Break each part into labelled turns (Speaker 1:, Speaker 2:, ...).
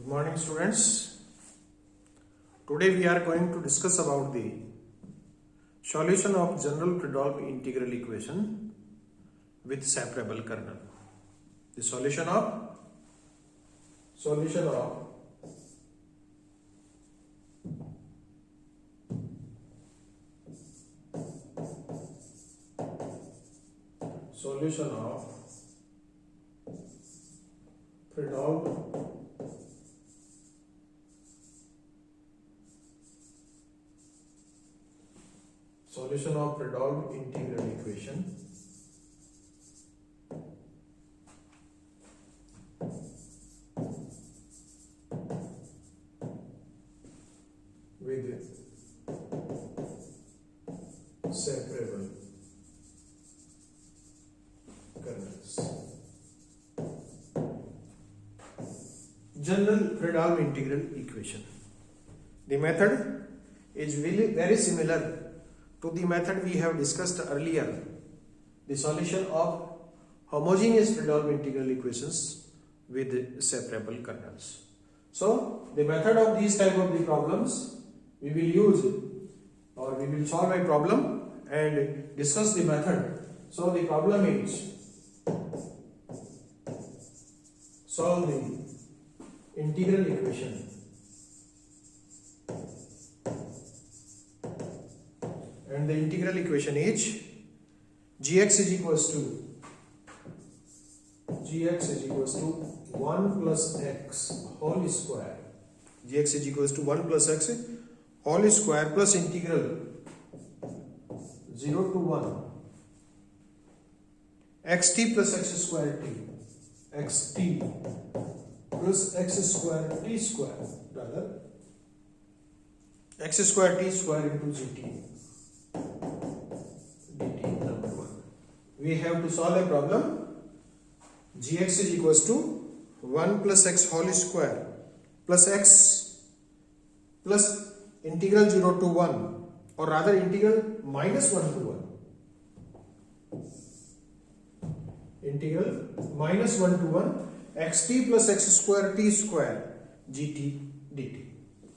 Speaker 1: Good morning, students. Today we are going to discuss about the solution of general Fredholm integral equation with separable kernel. The solution of Fredholm integral equation with separable kernels. General Fredholm integral equation. The method is very similar to the method we have discussed earlier, the solution of homogeneous Fredholm integral equations with separable kernels. So the method of these type of the problems we will use, or we will solve a problem and discuss the method. So the problem is solve the integral equation and the integral equation is gx is equals to 1 plus x whole square. Gx is equals to 1 plus x whole square plus integral 0 to 1 xt plus x square t, xt plus x square t square, rather x square t square into gt dt. Number 1, we have to solve a problem. Gx is equals to 1 plus x whole square plus x plus integral 0 to 1, or rather integral minus 1 to 1, integral minus 1 to 1 xt plus x square t square gt dt.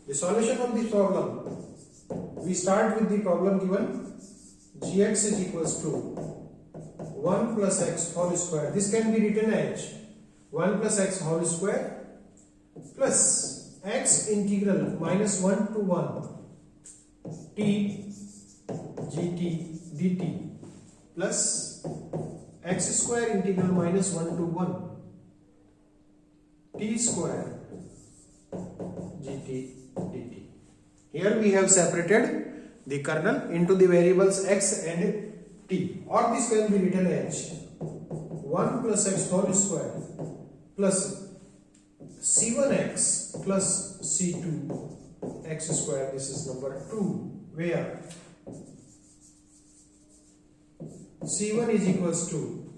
Speaker 1: The solution of this problem, we start with the problem given gx is equals to 1 plus x whole square. This can be written as 1 plus x whole square plus x integral minus 1 to 1 t gt dt plus x square integral minus 1 to 1 t square gt dt. Here we have separated the kernel into the variables x and t, or this can be written as 1 plus x whole square plus c1x plus c2 x square. This is number 2, where c1 is equals to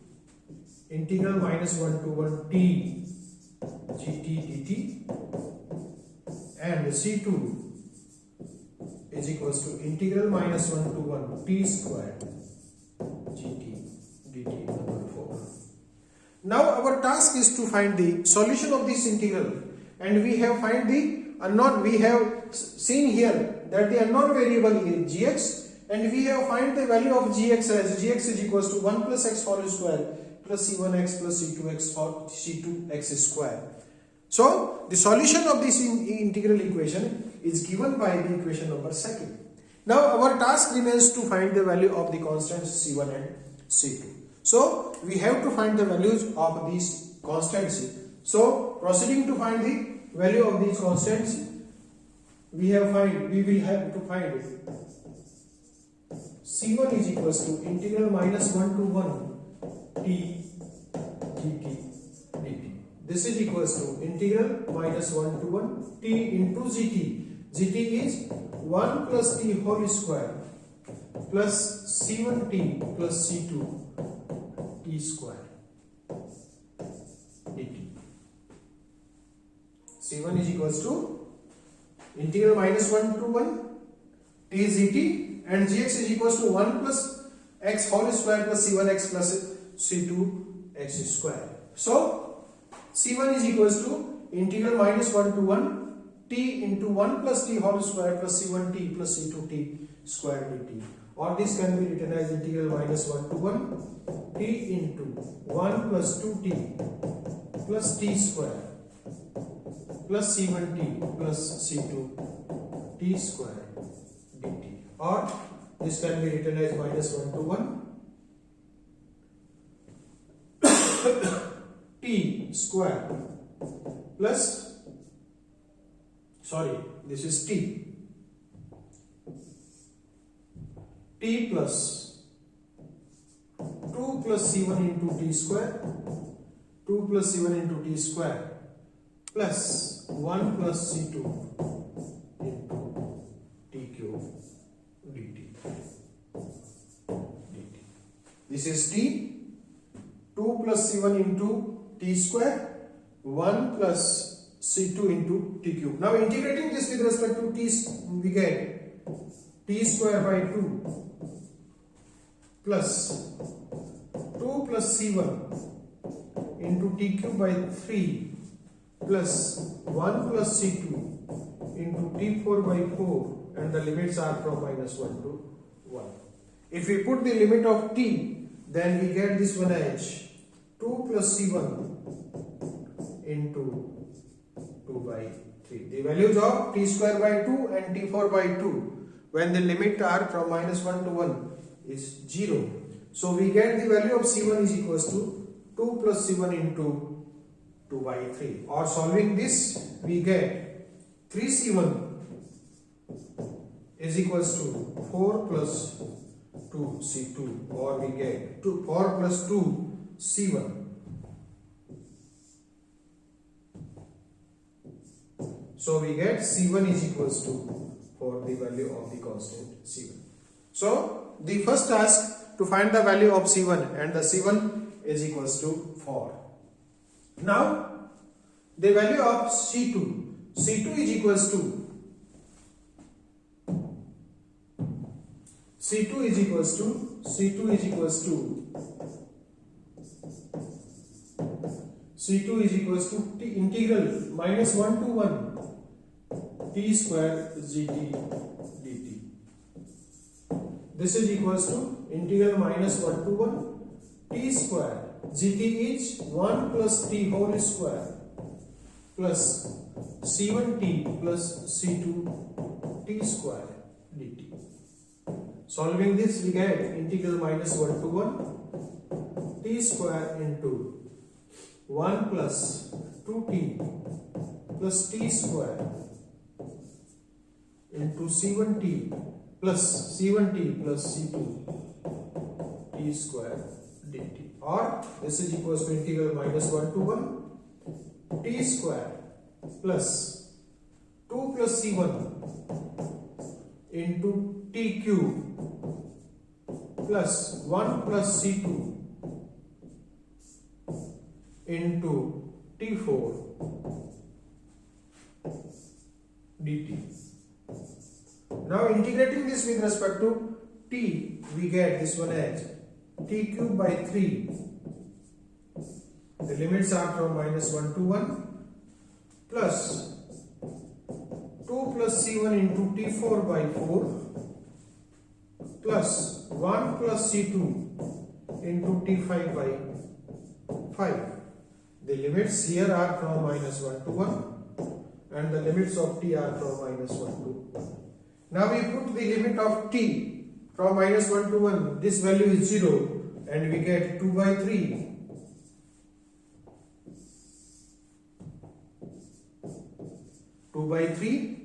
Speaker 1: integral minus 1 to 1 t gt dt, and c2 is equals to integral minus 1 to 1 t square gt dt. Number 4. Now our task is to find the solution of this integral, and we have find the unknown. We have seen here that the unknown variable is gx, and we have find the value of gx as gx is equals to 1 plus x whole square plus c1x plus c2x square. So the solution of this integral equation is given by the equation number 2. Now our task remains to find the value of the constants c1 and c2. So we have to find the values of these constants. So proceeding to find the value of these constants, we will have to find c1 is equals to integral minus 1 to 1 t gt dt. This is equals to integral minus 1 to 1 t into gt. Gt is 1 plus t whole square plus c1t plus c2 t square dt. c1 is equals to integral minus 1 to 1 t is gt, and gx is equals to 1 plus x whole square plus c1x plus c2x square. So c1 is equals to integral minus 1 to 1 t into 1 plus t whole square plus c1t plus c2t square dt, or this can be written as integral minus 1 to 1 t into 1 plus 2t plus t square plus c1t plus c2t square dt, or this can be written as minus 1 to 1 t square plus, sorry, this is t plus 2 plus c1 into t square, 2 plus c1 into t square plus 1 plus c2 into t cube dt. This is t, 2 plus c1 into t square, 1 plus c2 into t cube. Now integrating this with respect to t, we get t square by 2 plus 2 plus c1 into t cube by 3 plus 1 plus c2 into t4 by 4, and the limits are from minus 1 to 1. If we put the limit of t, then we get this one as 2 plus c1 into 2 by 3. The values of t square by 2 and t4 by 2 when the limit are from minus 1 to 1 is 0. So we get the value of c1 is equals to 2 plus c1 into 2 by 3, or solving this we get 3c1 is equals to 4 plus 2c2, or we get 4 plus 2c1. So we get c1 is equals to, for the value of the constant c1. So the first task to find the value of c1, and the c1 is equals to 4. Now the value of c2, c2 is equals to, c2 is equals to t integral minus 1 to 1 t square gt dt. This is equals to integral minus 1 to 1 t square, gt is 1 plus t whole square plus c1t plus c2 t square dt. Solving this we get integral minus 1 to 1 t square into 1 plus 2t plus t square into c1t plus c2 t square dt, or this is equals to integral minus 1 to 1 t square plus 2 plus c1 into t cube plus 1 plus c2 into t4 dt. Now integrating this with respect to t, we get this one as t cube by 3. The limits are from minus 1 to 1 plus 2 plus c1 into t4 by 4 plus 1 plus c2 into t5 by 5. The limits here are from minus 1 to 1, and the limits of t are from minus 1 to 1. Now we put the limit of t from minus 1 to 1, this value is 0, and we get 2 by 3 2 by 3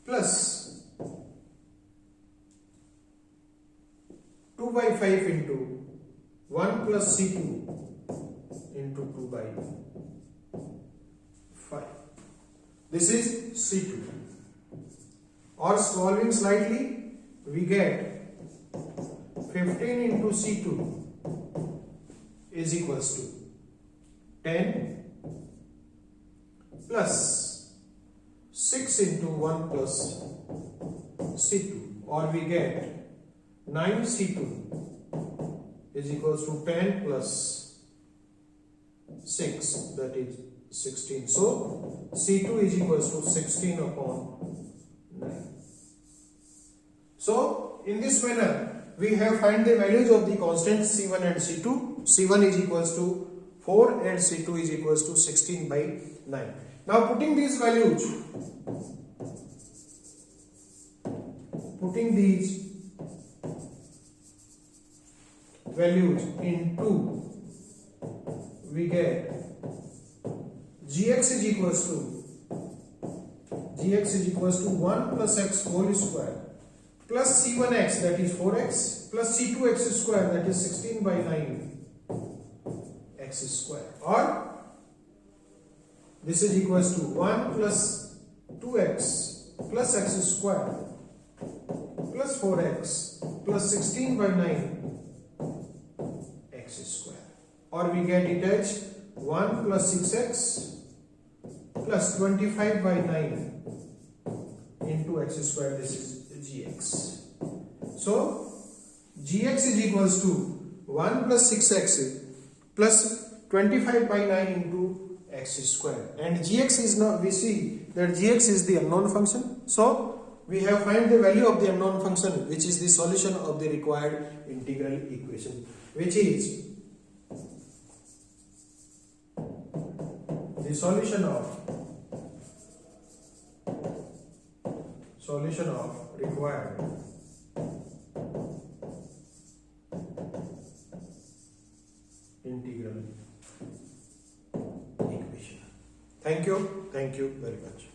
Speaker 1: plus 2 by 5 into 1 plus c2 into 2 by 5. This is c2. Or solving slightly, we get 15 into c2 is equals to 10 plus 6 into 1 plus c2, or we get 9 c2 is equals to 10 plus 6, that is 16. So C2 is equals to 16 upon 9. So in this manner we have find the values of the constants C1 and C2. C1 is equals to 4 and C2 is equals to 16 by 9. Now putting these values into, we get gx is equals to 1 plus x whole square plus c1x, that is 4x, plus c2x square, that is 16 by 9 x square, or this is equals to 1 plus 2x plus x square plus 4x plus 16 by 9 x square, or we get it as 1 plus 6x plus 25 by 9 into x square. This is gx. So gx is equals to 1 plus 6x plus 25 by 9 into x square, and gx is not, we see that gx is the unknown function. So we have find the value of the unknown function, which is the solution of the required integral equation, which is the solution of required integral equation. Thank you very much.